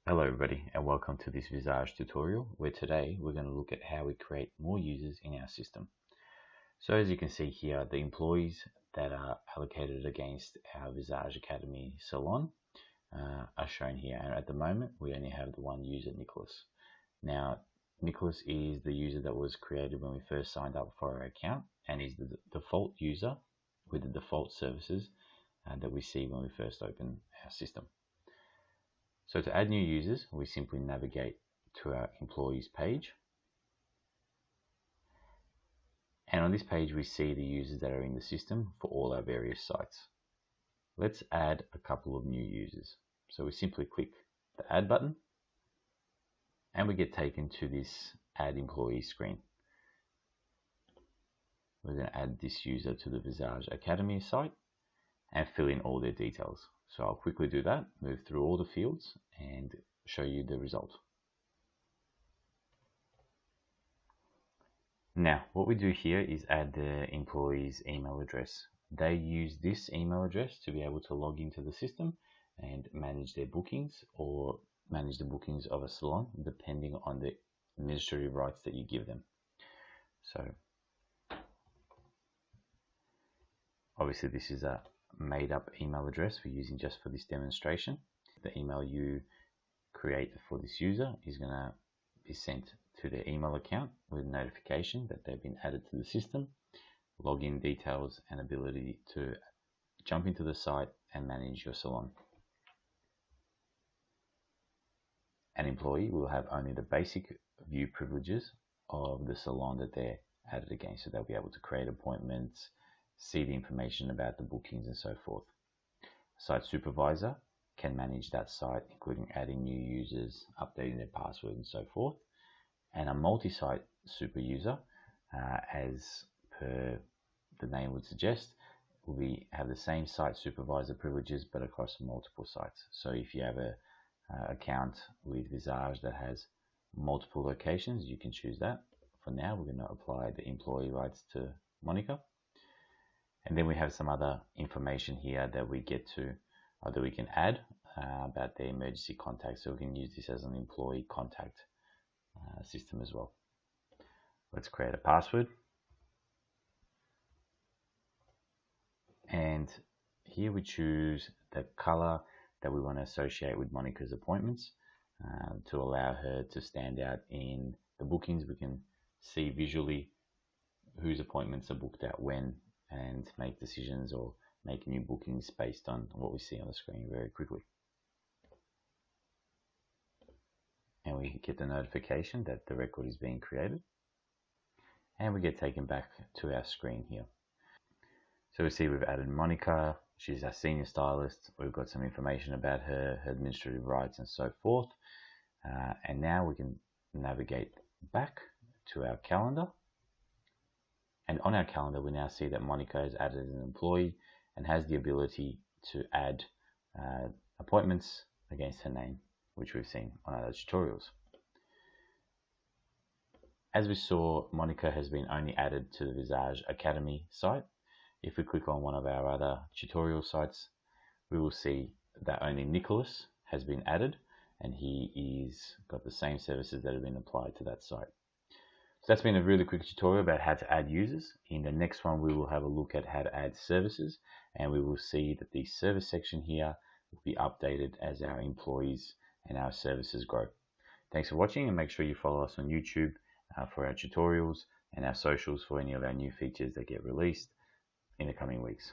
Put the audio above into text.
Hello everybody and welcome to this Visage tutorial where today we're going to look at how we create more users in our system. So as you can see here, the employees that are allocated against our Visage Academy Salon are shown here, and at the moment we only have the one user, Nicholas. Now Nicholas is the user that was created when we first signed up for our account and is the default user with the default services that we see when we first open our system. So to add new users, we simply navigate to our employees page. And on this page, we see the users that are in the system for all our various sites. Let's add a couple of new users. So we simply click the add button and we get taken to this add employee screen. We're going to add this user to the Visage Academy site and fill in all their details. So I'll quickly do that, move through all the fields and show you the result. Now, what we do here is add the employee's email address. They use this email address to be able to log into the system and manage their bookings or manage the bookings of a salon, depending on the administrative rights that you give them. So, obviously this is a made up email address we're using just for this demonstration. The email you create for this user is going to be sent to their email account with a notification that they've been added to the system, login details, and ability to jump into the site and manage your salon. An employee will have only the basic view privileges of the salon that they're added against, so they'll be able to create appointments, see the information about the bookings and so forth. Site supervisor can manage that site, including adding new users, updating their password and so forth. And a multi-site super user, as per the name would suggest, will have the same site supervisor privileges but across multiple sites. So if you have a account with Visage that has multiple locations, you can choose that. For now, we're going to apply the employee rights to Monica. And then we have some other information here that we get to, or that we can add about their emergency contact. So we can use this as an employee contact system as well. Let's create a password. And here we choose the color that we want to associate with Monica's appointments to allow her to stand out in the bookings. We can see visually whose appointments are booked out when and make decisions or make new bookings based on what we see on the screen very quickly. And we get the notification that the record is being created. And we get taken back to our screen here. So we see we've added Monica. She's our senior stylist. We've got some information about her administrative rights and so forth. And now we can navigate back to our calendar. And on our calendar, we now see that Monica is added as an employee and has the ability to add appointments against her name, which we've seen on other tutorials. As we saw, Monica has been only added to the Visage Academy site. If we click on one of our other tutorial sites, we will see that only Nicholas has been added and he is got the same services that have been applied to that site. So that's been a really quick tutorial about how to add users. In the next one, we will have a look at how to add services, and we will see that the service section here will be updated as our employees and our services grow. Thanks for watching, and make sure you follow us on YouTube for our tutorials and our socials for any of our new features that get released in the coming weeks.